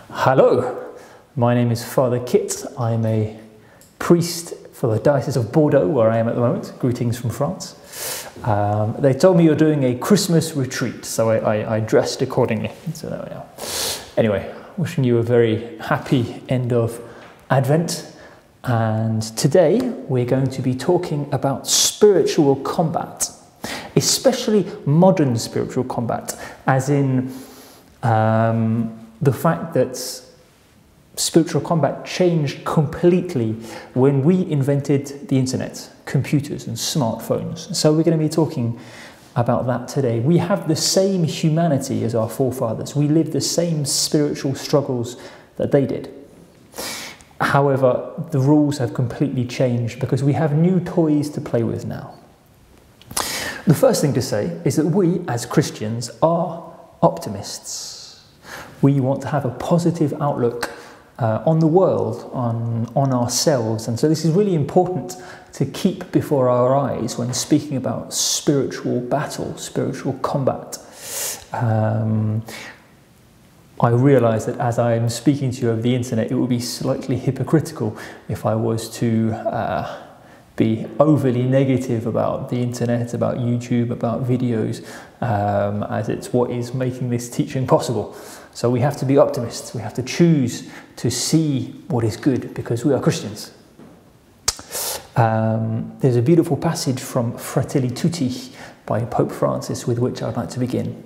Hello, my name is Father Kit. I'm a priest for the Diocese of Bordeaux, where I am at the moment. Greetings from France. They told me you're doing a Christmas retreat, so I dressed accordingly. So there we are. Anyway, wishing you a very happy end of Advent. And today we're going to be talking about spiritual combat, especially modern spiritual combat, as in the fact that spiritual combat changed completely when we invented the internet, computers and smartphones. So we're going to be talking about that today. We have the same humanity as our forefathers. We live the same spiritual struggles that they did. However, the rules have completely changed because we have new toys to play with now. The first thing to say is that we, as Christians, are optimists. We want to have a positive outlook on the world, on ourselves. And so this is really important to keep before our eyes when speaking about spiritual battle, spiritual combat. I realise that as I'm speaking to you over the internet, it would be slightly hypocritical if I was to be overly negative about the internet, about YouTube, about videos, as it's what is making this teaching possible. So we have to be optimists. We have to choose to see what is good because we are Christians. There's a beautiful passage from Fratelli Tutti by Pope Francis with which I'd like to begin.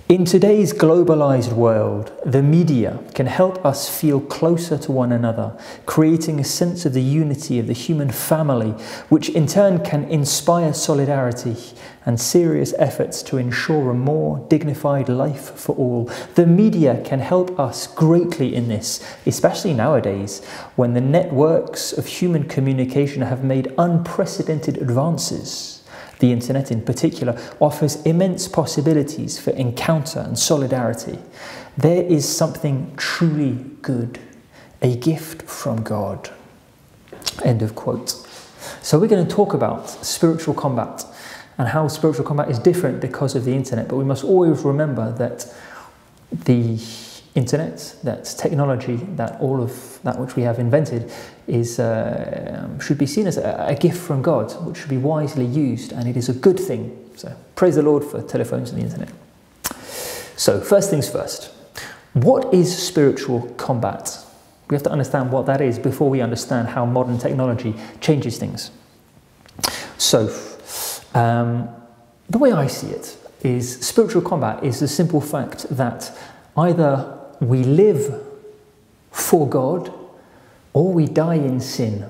In today's globalized world, the media can help us feel closer to one another, creating a sense of the unity of the human family, which in turn can inspire solidarity and serious efforts to ensure a more dignified life for all. The media can help us greatly in this, especially nowadays, when the networks of human communication have made unprecedented advances. The internet in particular offers immense possibilities for encounter and solidarity. There is something truly good, a gift from God. End of quote. So we're going to talk about spiritual combat and how spiritual combat is different because of the internet, but we must always remember that the internet, that technology, that all of that which we have invented is should be seen as a gift from God, which should be wisely used, and it is a good thing. So praise the Lord for telephones and the internet. So first things first, what is spiritual combat? We have to understand what that is before we understand how modern technology changes things. So the way I see it is spiritual combat is the simple fact that either we live for God or we die in sin.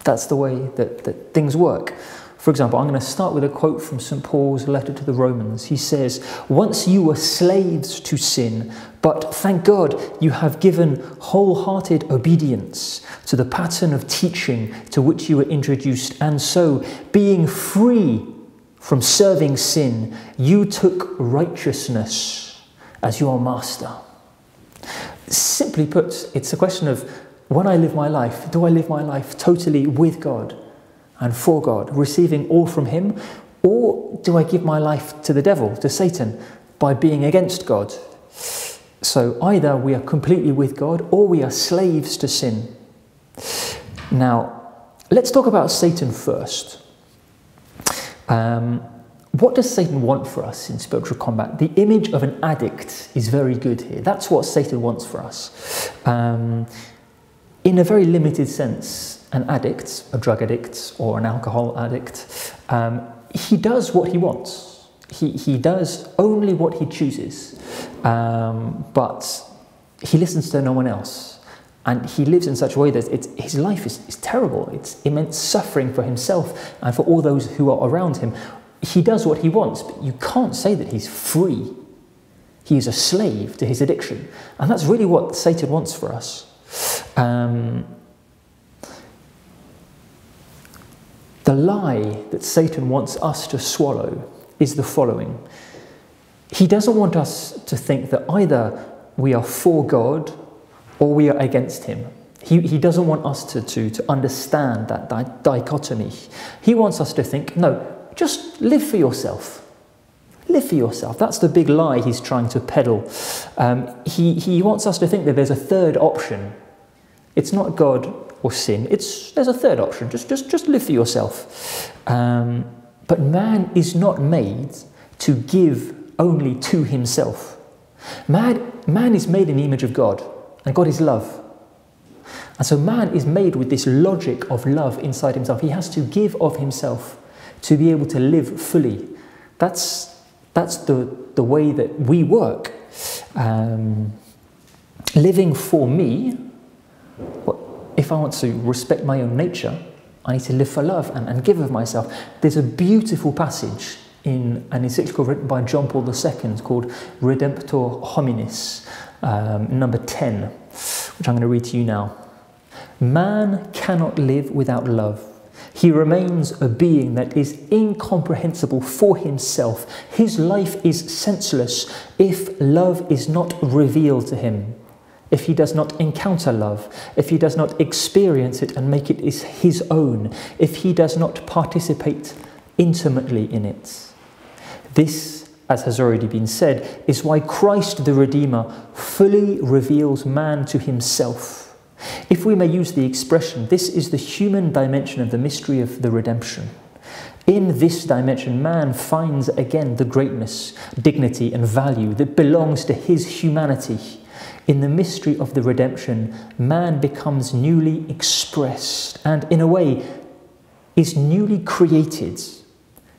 That's the way that things work. For example, I'm going to start with a quote from St. Paul's letter to the Romans. He says, "Once you were slaves to sin, but thank God you have given wholehearted obedience to the pattern of teaching to which you were introduced, and so, being free from serving sin, you took righteousness as your master." Simply put, it's a question of when I live my life, do I live my life totally with God and for God, receiving all from Him, or do I give my life to the devil, to Satan, by being against God? So either we are completely with God or we are slaves to sin. Now, let's talk about Satan first. What does Satan want for us in spiritual combat? The image of an addict is very good here. That's what Satan wants for us. In a very limited sense, an addict, a drug addict or an alcohol addict, he does what he wants. He does only what he chooses, but he listens to no one else. And he lives in such a way that his life is terrible. It's immense suffering for himself and for all those who are around him. He does what he wants, but you can't say that he's free. He is a slave to his addiction. And that's really what Satan wants for us. The lie that Satan wants us to swallow is the following. He doesn't want us to think that either we are for God or we are against him. He doesn't want us to understand that dichotomy. He wants us to think, no, just live for yourself. Live for yourself. That's the big lie he's trying to peddle. He wants us to think that there's a third option. It's not God or sin. There's a third option. Just live for yourself. But man is not made to give only to himself. Man is made in the image of God, and God is love. And so man is made with this logic of love inside himself. He has to give of himself to be able to live fully. That's the way that we work. Living for me, if I want to respect my own nature, I need to live for love and give of myself. There's a beautiful passage in an encyclical written by John Paul II called Redemptor Hominis, number 10, which I'm going to read to you now. Man cannot live without love. He remains a being that is incomprehensible for himself. His life is senseless if love is not revealed to him, if he does not encounter love, if he does not experience it and make it his own, if he does not participate intimately in it. This, as has already been said, is why Christ the Redeemer fully reveals man to himself. If we may use the expression, this is the human dimension of the mystery of the redemption. In this dimension, man finds again the greatness, dignity and value that belongs to his humanity. In the mystery of the redemption, man becomes newly expressed and, in a way, is newly created.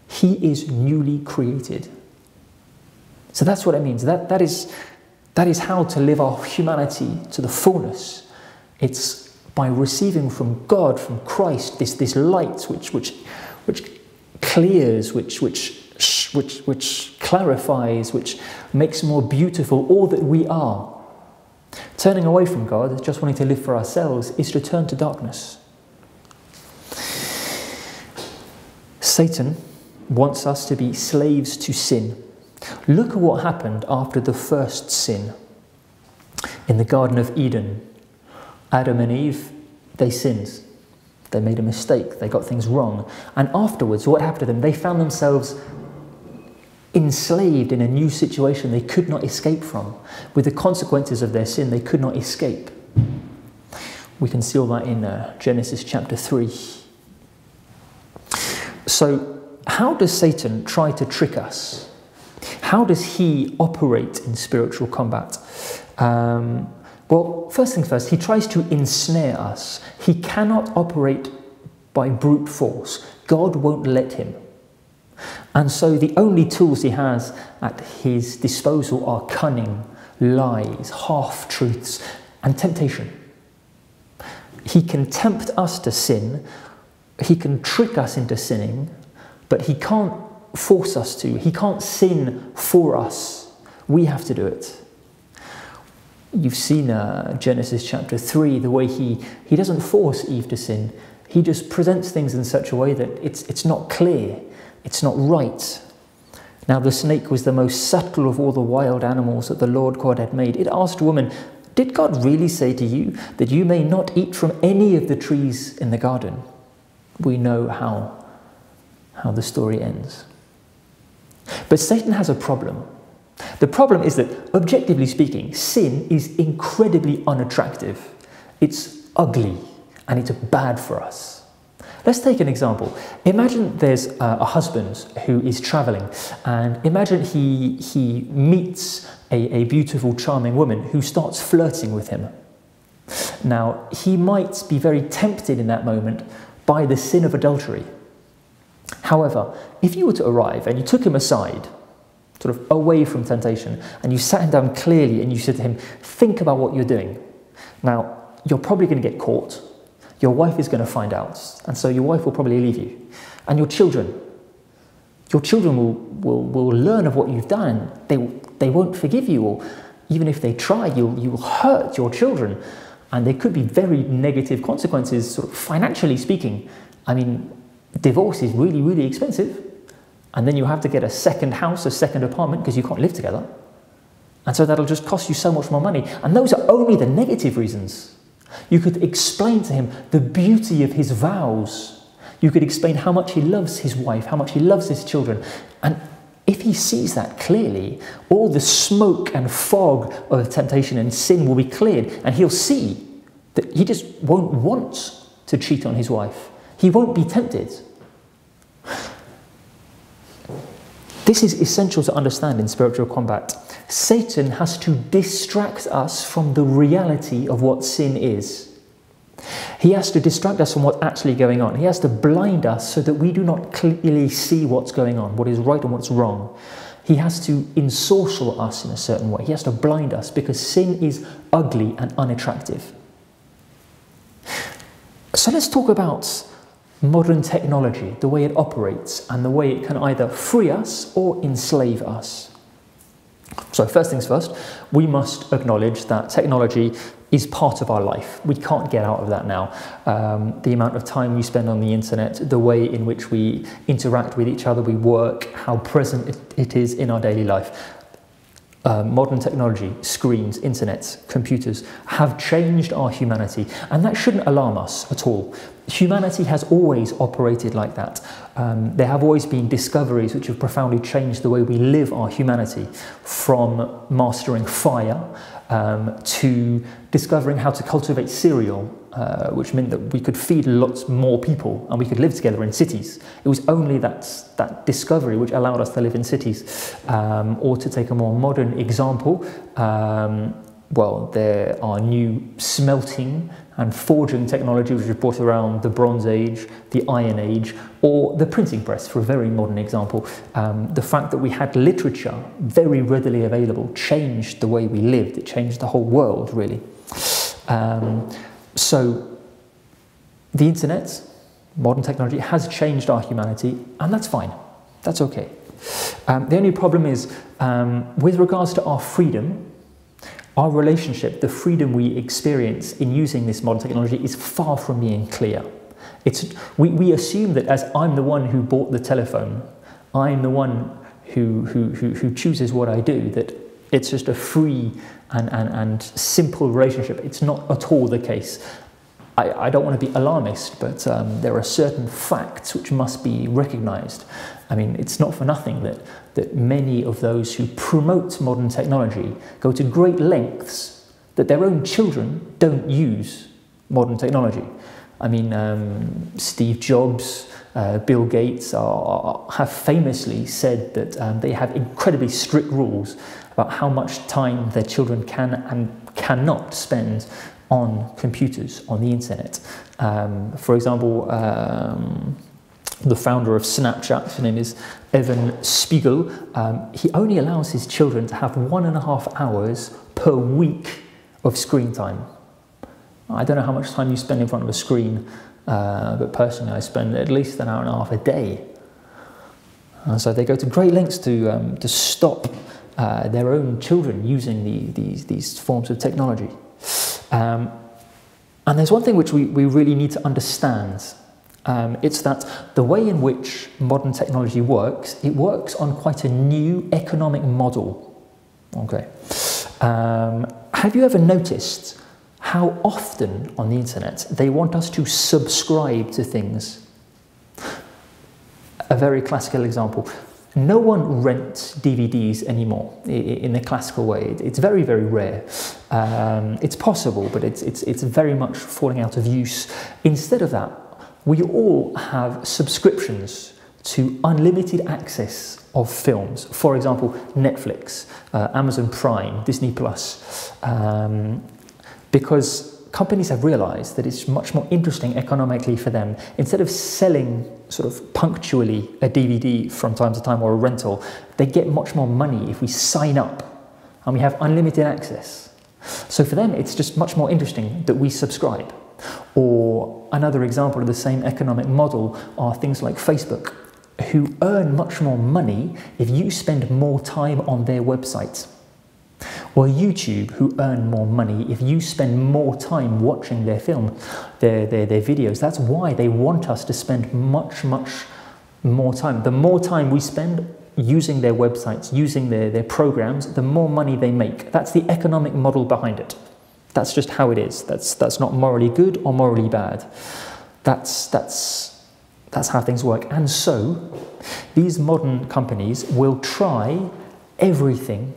He is newly created. So that's what it means. That is how to live our humanity to the fullness. It's by receiving from God, from Christ, this light which clears, which clarifies, which makes more beautiful all that we are. Turning away from God, just wanting to live for ourselves, is to turn to darkness. Satan wants us to be slaves to sin. Look at what happened after the first sin in the Garden of Eden. Adam and Eve, they sinned. They made a mistake. They got things wrong. And afterwards, what happened to them? They found themselves enslaved in a new situation they could not escape from. With the consequences of their sin, they could not escape. We can see all that in Genesis chapter 3. So, how does Satan try to trick us? How does he operate in spiritual combat? Well, first things first, he tries to ensnare us. He cannot operate by brute force. God won't let him. And so the only tools he has at his disposal are cunning, lies, half-truths, and temptation. He can tempt us to sin, he can trick us into sinning, but he can't force us to. He can't sin for us. We have to do it. You've seen Genesis chapter 3, the way he doesn't force Eve to sin. He just presents things in such a way that it's not clear, it's not right. Now the snake was the most subtle of all the wild animals that the Lord God had made. It asked a woman, "Did God really say to you that you may not eat from any of the trees in the garden?" We know how the story ends. But Satan has a problem. The problem is that, objectively speaking, sin is incredibly unattractive. It's ugly and it's bad for us. Let's take an example. Imagine there's a husband who is traveling, and imagine he meets a beautiful, charming woman who starts flirting with him. Now, he might be very tempted in that moment by the sin of adultery. However, if you were to arrive and you took him aside, sort of away from temptation, and you sat him down clearly and you said to him, "Think about what you're doing." Now, you're probably going to get caught. Your wife is going to find out, and so your wife will probably leave you. And your children will learn of what you've done. They won't forgive you, or even if they try, you will hurt your children. And there could be very negative consequences, sort of financially speaking. I mean, divorce is really, really expensive. And then you have to get a second house, a second apartment, because you can't live together. And so that'll just cost you so much more money. And those are only the negative reasons. You could explain to him the beauty of his vows. You could explain how much he loves his wife, how much he loves his children. And if he sees that clearly, all the smoke and fog of temptation and sin will be cleared, and he'll see that he just won't want to cheat on his wife. He won't be tempted. This is essential to understand in spiritual combat. Satan has to distract us from the reality of what sin is. He has to distract us from what's actually going on. He has to blind us so that we do not clearly see what's going on, what is right and what's wrong. He has to ensorcel us in a certain way. He has to blind us because sin is ugly and unattractive. So let's talk about modern technology, the way it operates and the way it can either free us or enslave us. So first things first, we must acknowledge that technology is part of our life. We can't get out of that now. The amount of time we spend on the internet, the way in which we interact with each other, we work, how present it is in our daily life. Modern technology, screens, internet, computers have changed our humanity, and that shouldn't alarm us at all. Humanity has always operated like that. There have always been discoveries which have profoundly changed the way we live our humanity, from mastering fire to discovering how to cultivate cereal, which meant that we could feed lots more people and we could live together in cities. It was only that discovery which allowed us to live in cities. Or to take a more modern example, well, there are new smelting and forging technology which was brought around the Bronze Age, the Iron Age, or the printing press, for a very modern example. The fact that we had literature very readily available changed the way we lived. It changed the whole world, really. So the internet, modern technology, has changed our humanity, and that's fine. That's okay. The only problem is, with regards to our freedom, our relationship, the freedom we experience in using this modern technology is far from being clear. We assume that as I'm the one who bought the telephone, I'm the one who chooses what I do, that it's just a free and simple relationship. It's not at all the case. I don't want to be alarmist, but there are certain facts which must be recognized. I mean, it's not for nothing that many of those who promote modern technology go to great lengths that their own children don't use modern technology. I mean, Steve Jobs, Bill Gates have famously said that they have incredibly strict rules about how much time their children can and cannot spend on computers, on the internet. For example, the founder of Snapchat, his name is Evan Spiegel, he only allows his children to have 1.5 hours per week of screen time. I don't know how much time you spend in front of a screen, but personally I spend at least 1.5 hours a day. So they go to great lengths to stop their own children using these forms of technology. And there's one thing which we really need to understand. It's that the way in which modern technology works, it works on quite a new economic model. Okay. Have you ever noticed how often on the internet they want us to subscribe to things? A very classical example. No one rents DVDs anymore in the classical way. It's very, very rare. It's possible, but it's very much falling out of use. Instead of that, we all have subscriptions to unlimited access of films. For example, Netflix, Amazon Prime, Disney Plus. Because companies have realized that it's much more interesting economically for them. Instead of selling sort of punctually a DVD from time to time or a rental, they get much more money if we sign up and we have unlimited access. So for them, it's just much more interesting that we subscribe. Or another example of the same economic model are things like Facebook, who earn much more money if you spend more time on their website. Or YouTube, who earn more money if you spend more time watching their film, their videos. That's why they want us to spend much more time. The more time we spend using their websites, using their programs, the more money they make. That's the economic model behind it. That's just how it is. That's not morally good or morally bad. That's That's how things work. And so, these modern companies will try everything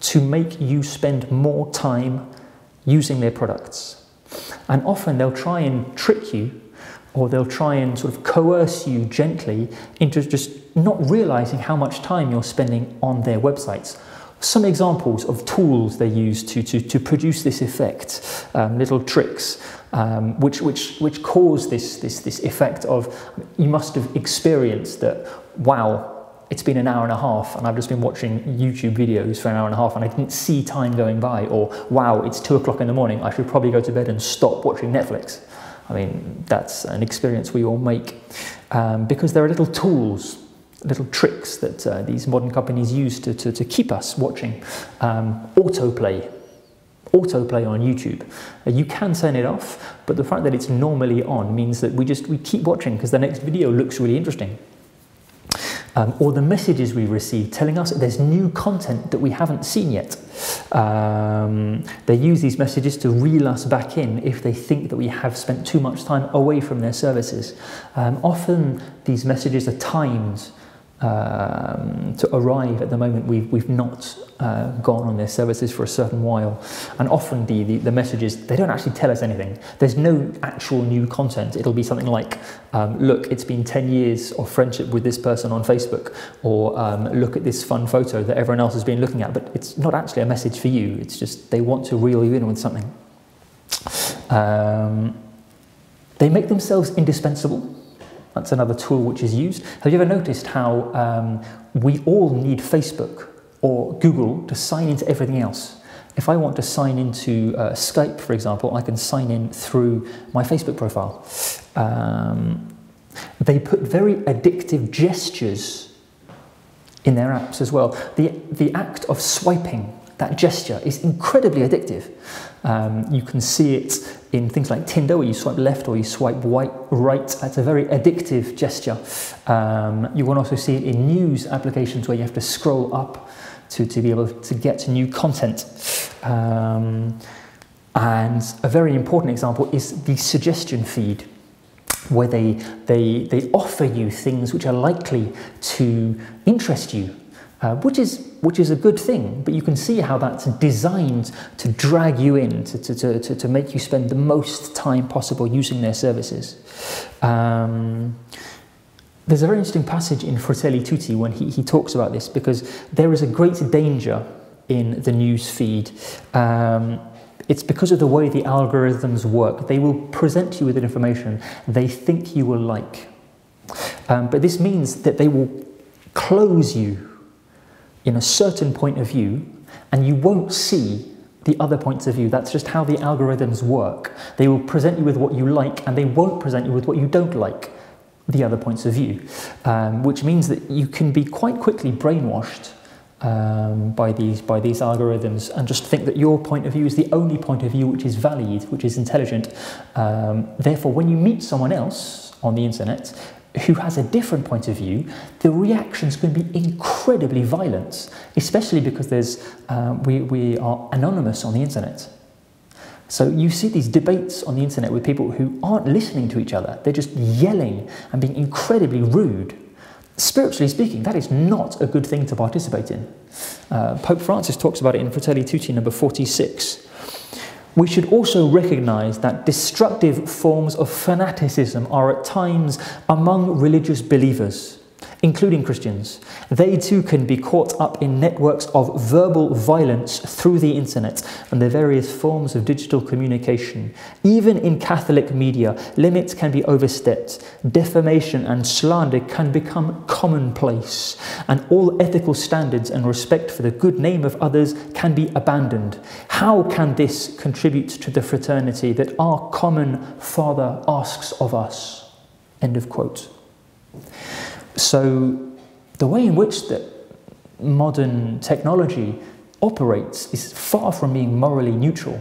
to make you spend more time using their products. And often they'll try and trick you, or they'll try and sort of coerce you gently into just not realizing how much time you're spending on their websites. Some examples of tools they use to produce this effect, little tricks, which cause this effect of, you must have experienced that, wow, it's been an hour and a half and I've just been watching YouTube videos for an hour and a half and I didn't see time going by, or wow, it's 2 o'clock in the morning, I should probably go to bed and stop watching Netflix. I mean, that's an experience we all make, because there are little tools, little tricks that these modern companies use to keep us watching. Autoplay on YouTube. You can turn it off, but the fact that it's normally on means that we keep watching because the next video looks really interesting. Or the messages we receive telling us that there's new content that we haven't seen yet. They use these messages to reel us back in if they think that we have spent too much time away from their services. Often these messages are timed to arrive at the moment we've not gone on their services for a certain while, and often the messages, they don't actually tell us anything. There's no actual new content. It'll be something like, look, it's been 10 years of friendship with this person on Facebook, or look at this fun photo that everyone else has been looking at, but it's not actually a message for you. It's just they want to reel you in with something. They make themselves indispensable. That's another tool which is used. Have you ever noticed how we all need Facebook or Google to sign into everything else? If I want to sign into Skype, for example, I can sign in through my Facebook profile. They put very addictive gestures in their apps as well. The act of swiping, that gesture, is incredibly addictive. You can see it in things like Tinder, where you swipe left or you swipe right. That's a very addictive gesture. You will also see it in news applications where you have to scroll up to be able to get new content. And a very important example is the suggestion feed, where they offer you things which are likely to interest you. Which is a good thing, but you can see how that's designed to drag you in, to make you spend the most time possible using their services. There's a very interesting passage in Fratelli Tutti when he talks about this, because there is a great danger in the news feed. It's because of the way the algorithms work. They will present you with information they think you will like. But this means that they will close you in a certain point of view, and you won't see the other points of view. That's just how the algorithms work. They will present you with what you like, and they won't present you with what you don't like, the other points of view, which means that you can be quite quickly brainwashed by these algorithms and just think that your point of view is the only point of view which is valid, which is intelligent. Therefore, when you meet someone else on the internet who has a different point of view, the reactions can be incredibly violent, especially because we are anonymous on the internet. So you see these debates on the internet with people who aren't listening to each other. They're just yelling and being incredibly rude. Spiritually speaking, that is not a good thing to participate in. Pope Francis talks about it in Fratelli Tutti number 46. We should also recognize that destructive forms of fanaticism are at times among religious believers, including Christians. They too can be caught up in networks of verbal violence through the internet and the various forms of digital communication. Even in Catholic media, limits can be overstepped. Defamation and slander can become commonplace, and all ethical standards and respect for the good name of others can be abandoned. How can this contribute to the fraternity that our common Father asks of us? End of quote. So the way in which that modern technology operates is far from being morally neutral,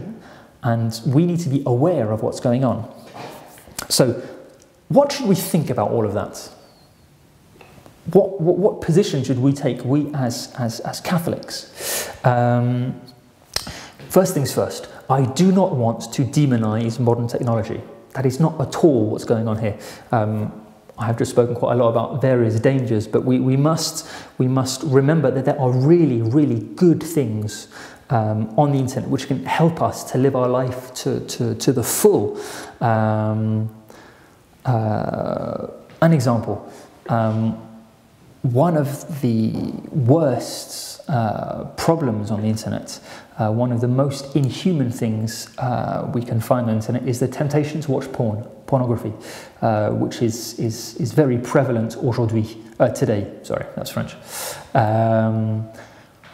and we need to be aware of what's going on. So what should we think about all of that? What position should we take, we as Catholics? First things first, I do not want to demonize modern technology. That is not at all what's going on here. I have just spoken quite a lot about various dangers, but we must remember that there are really, really good things on the internet which can help us to live our life to the full. An example, one of the worst problems on the internet, one of the most inhuman things we can find on the internet is the temptation to watch pornography, which is very prevalent today. Sorry, that's French.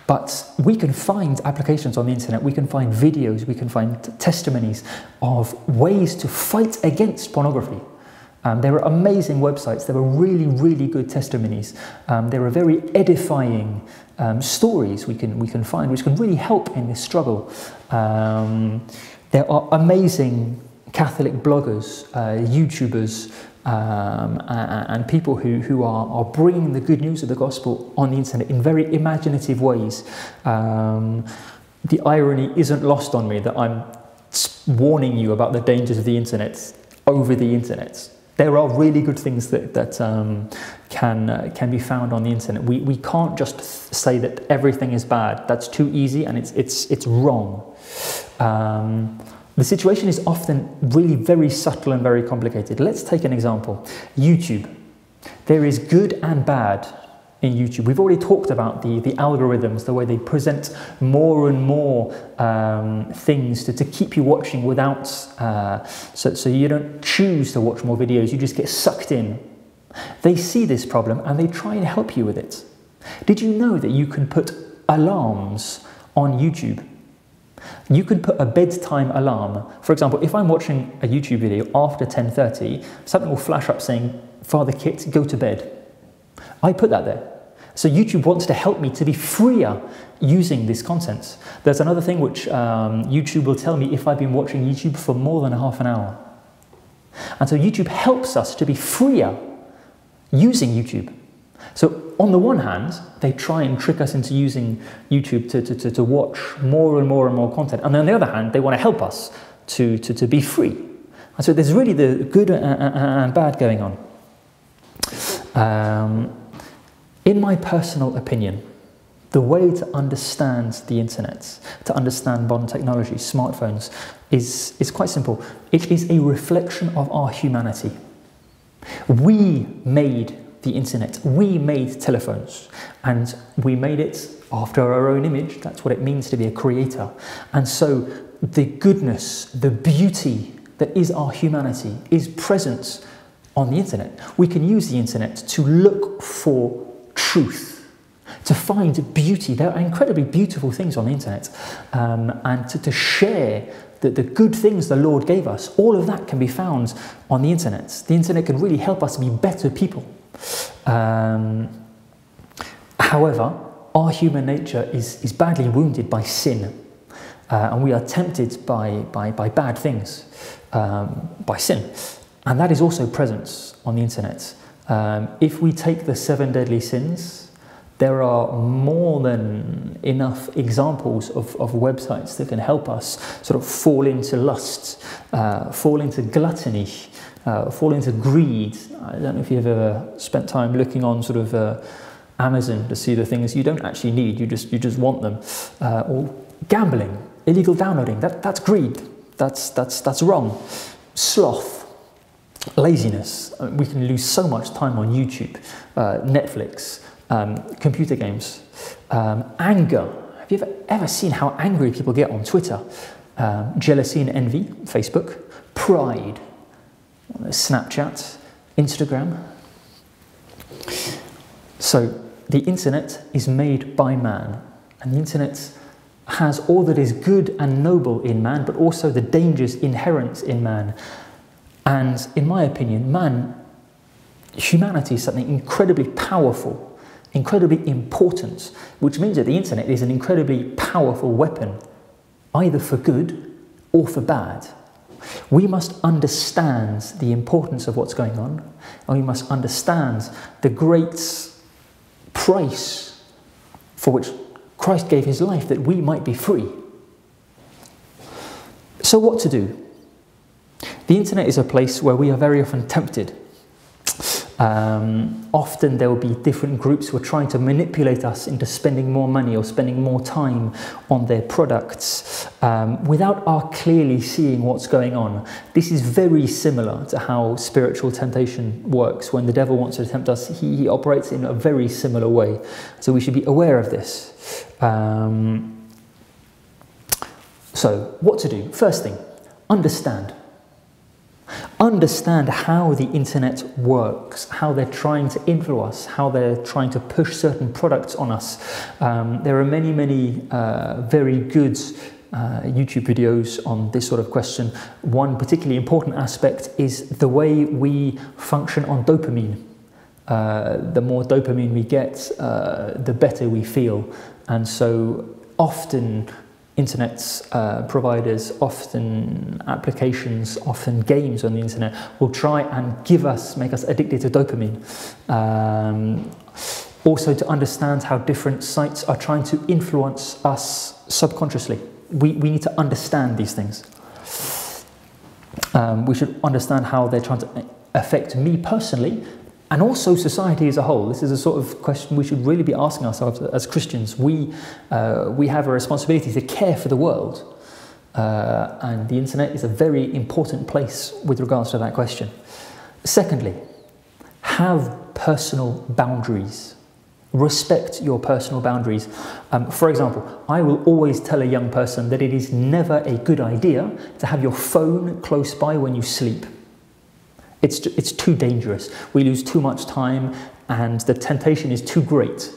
But we can find applications on the internet, we can find videos, we can find testimonies of ways to fight against pornography. There are amazing websites, there are really, really good testimonies. There are very edifying stories we can find which can really help in this struggle. There are amazing Catholic bloggers, YouTubers, and people who are bringing the good news of the gospel on the internet in very imaginative ways. The irony isn't lost on me that I'm warning you about the dangers of the internet over the internet. There are really good things that can be found on the internet. We can't just say that everything is bad. That's too easy, and it's wrong. The situation is often really very subtle and very complicated. Let's take an example. YouTube. There is good and bad in YouTube. We've already talked about the algorithms, the way they present more and more things to keep you watching without, so you don't choose to watch more videos, you just get sucked in. They see this problem and they try and help you with it. Did you know that you can put alarms on YouTube? You can put a bedtime alarm. For example, if I'm watching a YouTube video after 10:30, something will flash up saying, "Father Kit, go to bed." I put that there. So YouTube wants to help me to be freer using this content. There's another thing which YouTube will tell me if I've been watching YouTube for more than half an hour. And so YouTube helps us to be freer using YouTube. So on the one hand, they try and trick us into using YouTube to watch more and more and more content. And on the other hand, they want to help us to be free. And so there's really the good and bad going on. In my personal opinion, the way to understand the internet, to understand modern technology, smartphones, is quite simple. It is a reflection of our humanity. We made the internet, we made telephones, and we made it after our own image. That's what it means to be a creator. And so the goodness, the beauty that is our humanity is present on the internet. We can use the internet to look for truth, to find beauty. There are incredibly beautiful things on the internet, and to share the good things the Lord gave us. All of that can be found on the internet. The internet can really help us be better people. However, our human nature is badly wounded by sin, and we are tempted by bad things, by sin. And that is also present on the internet. If we take the 7 deadly sins, there are more than enough examples of websites that can help us sort of fall into lust, fall into gluttony, fall into greed. I don't know if you've ever spent time looking on sort of Amazon to see the things you don't actually need, you just want them. Or gambling, illegal downloading, that's greed, that's wrong. Sloth, laziness. We can lose so much time on YouTube, Netflix, computer games. Anger. Have you ever seen how angry people get on Twitter? Jealousy and envy, Facebook. Pride, Snapchat, Instagram. So the internet is made by man, and the internet has all that is good and noble in man, but also the dangers inherent in man. And in my opinion, humanity is something incredibly powerful, incredibly important, which means that the internet is an incredibly powerful weapon, either for good or for bad. We must understand the importance of what's going on, and we must understand the great price for which Christ gave his life that we might be free. So what to do? The internet is a place where we are very often tempted. Often there will be different groups who are trying to manipulate us into spending more money or spending more time on their products without our clearly seeing what's going on. This is very similar to how spiritual temptation works. When the devil wants to tempt us, he operates in a very similar way. So we should be aware of this. So what to do? First thing, understand. Understand how the internet works, how they're trying to influence us, how they're trying to push certain products on us. There are many very good YouTube videos on this sort of question. One particularly important aspect is the way we function on dopamine. The more dopamine we get, the better we feel. And so often internet providers, often applications, often games on the internet will try and make us addicted to dopamine. Also to understand how different sites are trying to influence us subconsciously. We need to understand these things. We should understand how they're trying to affect me personally and also society as a whole. This is a sort of question we should really be asking ourselves as Christians. We have a responsibility to care for the world, and the internet is a very important place with regards to that question. Secondly, have personal boundaries. Respect your personal boundaries. For example, I will always tell a young person that it is never a good idea to have your phone close by when you sleep. It's too dangerous. We lose too much time and the temptation is too great.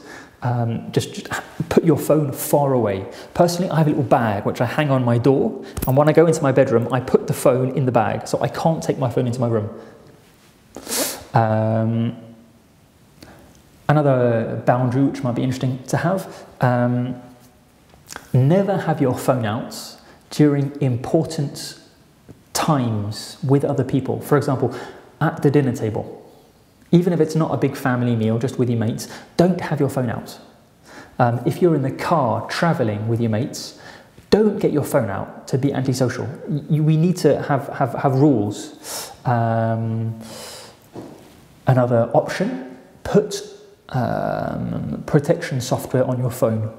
Just put your phone far away. Personally, I have a little bag which I hang on my door, and when I go into my bedroom, I put the phone in the bag, so I can't take my phone into my room. Another boundary which might be interesting to have, never have your phone out during important times with other people. For example, at the dinner table. Even if it's not a big family meal, just with your mates, don't have your phone out. If you're in the car travelling with your mates, don't get your phone out to be antisocial. We need to have rules. Another option, put protection software on your phone,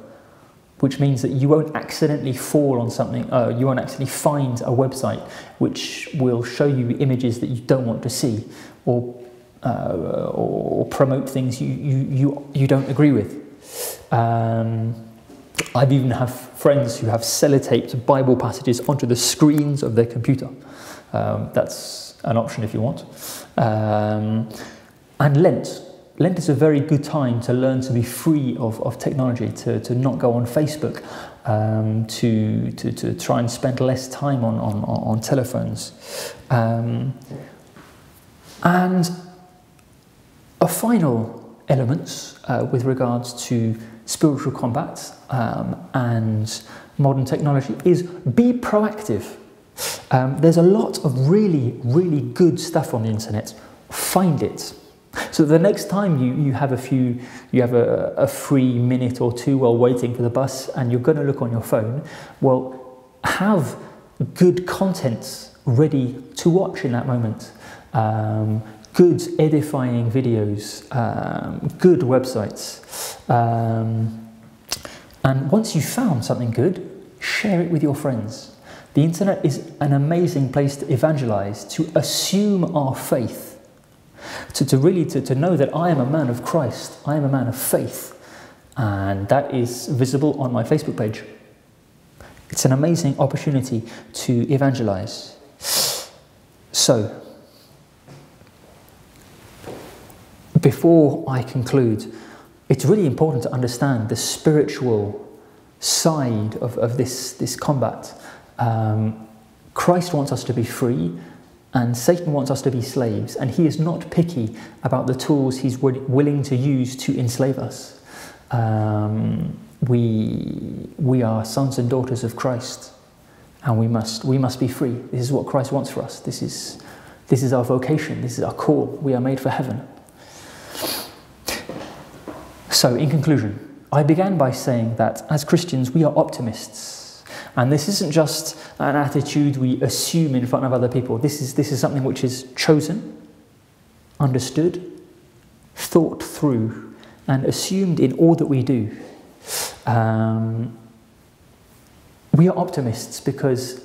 which means that you won't accidentally fall on something, you won't actually find a website which will show you images that you don't want to see, or promote things you don't agree with. I've even have friends who have sellotaped Bible passages onto the screens of their computer. That's an option if you want. And Lent. Lent is a very good time to learn to be free of technology, to not go on Facebook, to try and spend less time on telephones. And a final element with regards to spiritual combat and modern technology is be proactive. There's a lot of really good stuff on the internet. Find it. So the next time you have a free minute or two while waiting for the bus and you're going to look on your phone, well, have good content ready to watch in that moment. Good edifying videos, good websites. And once you've found something good, share it with your friends. The internet is an amazing place to evangelize, to assume our faith. To know that I am a man of Christ, I am a man of faith, and that is visible on my Facebook page. It's an amazing opportunity to evangelize. So, before I conclude, it's really important to understand the spiritual side of this combat. Christ wants us to be free, and Satan wants us to be slaves, and he is not picky about the tools he's willing to use to enslave us. We are sons and daughters of Christ, and we must be free. This is what Christ wants for us. This is our vocation. This is our call. We are made for heaven. So, in conclusion, I began by saying that as Christians we are optimists. And this isn't just an attitude we assume in front of other people. This is something which is chosen, understood, thought through and assumed in all that we do. We are optimists because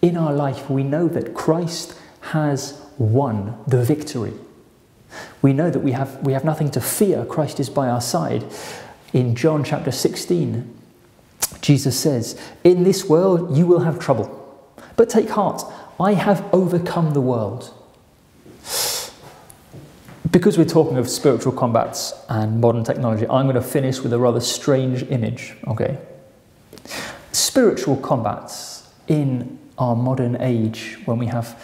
in our life we know that Christ has won the victory. We know that we have nothing to fear. Christ is by our side. In John chapter 16, Jesus says, "In this world you will have trouble, but take heart, I have overcome the world." Because we're talking of spiritual combats and modern technology, I'm going to finish with a rather strange image, okay? Spiritual combats in our modern age, when we have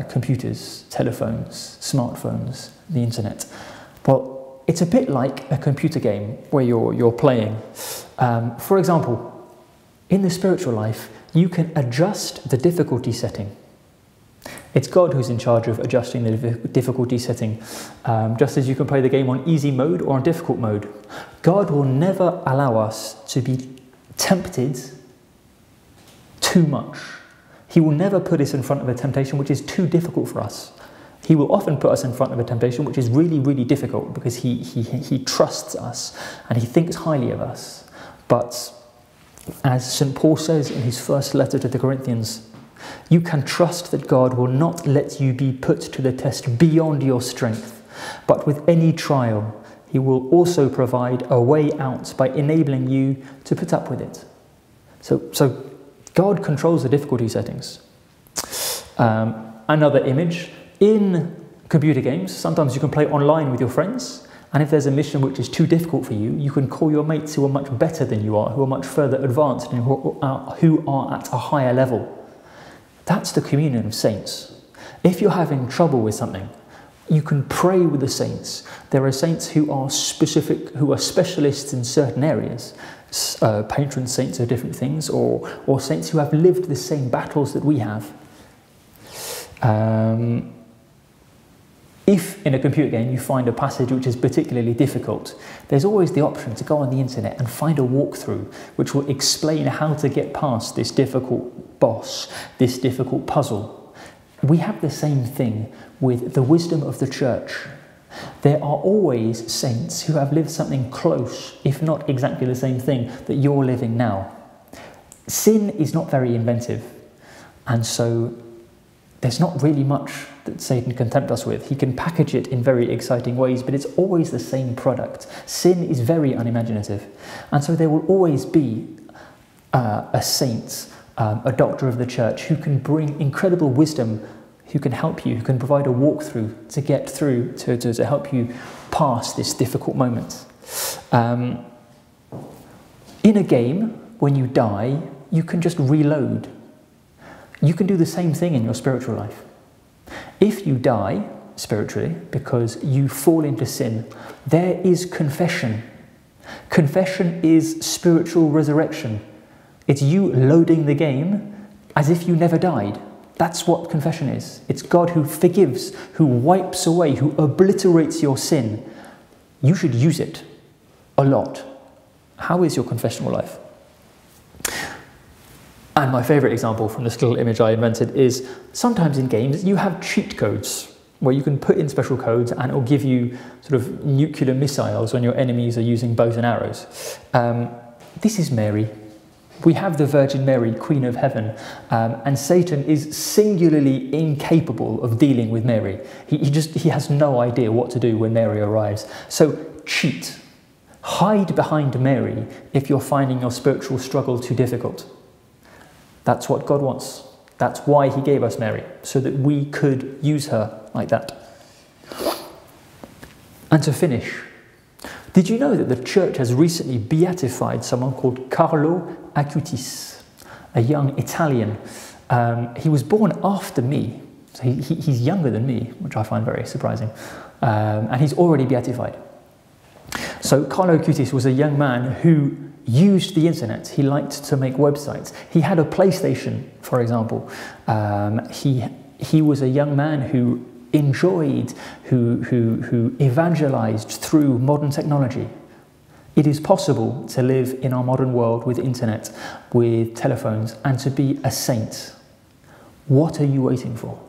computers, telephones, smartphones, the internet, well, it's a bit like a computer game where you're playing. For example, in the spiritual life, you can adjust the difficulty setting. It's God who's in charge of adjusting the difficulty setting, just as you can play the game on easy mode or on difficult mode. God will never allow us to be tempted too much. He will never put us in front of a temptation which is too difficult for us. He will often put us in front of a temptation which is really, really difficult because he trusts us and he thinks highly of us. But as St. Paul says in his first letter to the Corinthians, you can trust that God will not let you be put to the test beyond your strength, but with any trial, he will also provide a way out by enabling you to put up with it. So God controls the difficulty settings. Another image, in computer games, sometimes you can play online with your friends, and if there's a mission which is too difficult for you, you can call your mates who are much better than you are, who are much further advanced, and who are at a higher level. That's the communion of saints. If you're having trouble with something, you can pray with the saints. There are saints who are specialists in certain areas. Patron saints are different things, or saints who have lived the same battles that we have. If in a computer game you find a passage which is particularly difficult, there's always the option to go on the internet and find a walkthrough which will explain how to get past this difficult boss, this difficult puzzle. We have the same thing with the wisdom of the church. There are always saints who have lived something close, if not exactly the same thing, that you're living now. Sin is not very inventive, and so there's not really much that Satan can tempt us with. He can package it in very exciting ways, but it's always the same product. Sin is very unimaginative, and so there will always be a saint, a doctor of the church, who can bring incredible wisdom, who can help you, who can provide a walkthrough to get through, to help you pass this difficult moment. In a game, when you die, you can just reload. You can do the same thing in your spiritual life. If you die spiritually because you fall into sin, there is confession. Confession is spiritual resurrection. It's you loading the game as if you never died. That's what confession is. It's God who forgives, who wipes away, who obliterates your sin. You should use it a lot. How is your confessional life? And my favourite example from this little image I invented is sometimes in games you have cheat codes where you can put in special codes and it will give you sort of nuclear missiles when your enemies are using bows and arrows. This is Mary. We have the Virgin Mary, Queen of Heaven, and Satan is singularly incapable of dealing with Mary. He has no idea what to do when Mary arrives. So cheat. Hide behind Mary if you're finding your spiritual struggle too difficult. That's what God wants. That's why he gave us Mary, so that we could use her like that. And to finish, did you know that the church has recently beatified someone called Carlo Acutis, a young Italian? He was born after me, so he's younger than me, which I find very surprising, and he's already beatified. So Carlo Acutis was a young man who used the internet. He liked to make websites. He had a PlayStation, for example. He was a young man who enjoyed, who evangelized through modern technology. It is possible to live in our modern world with internet, with telephones, and to be a saint. What are you waiting for?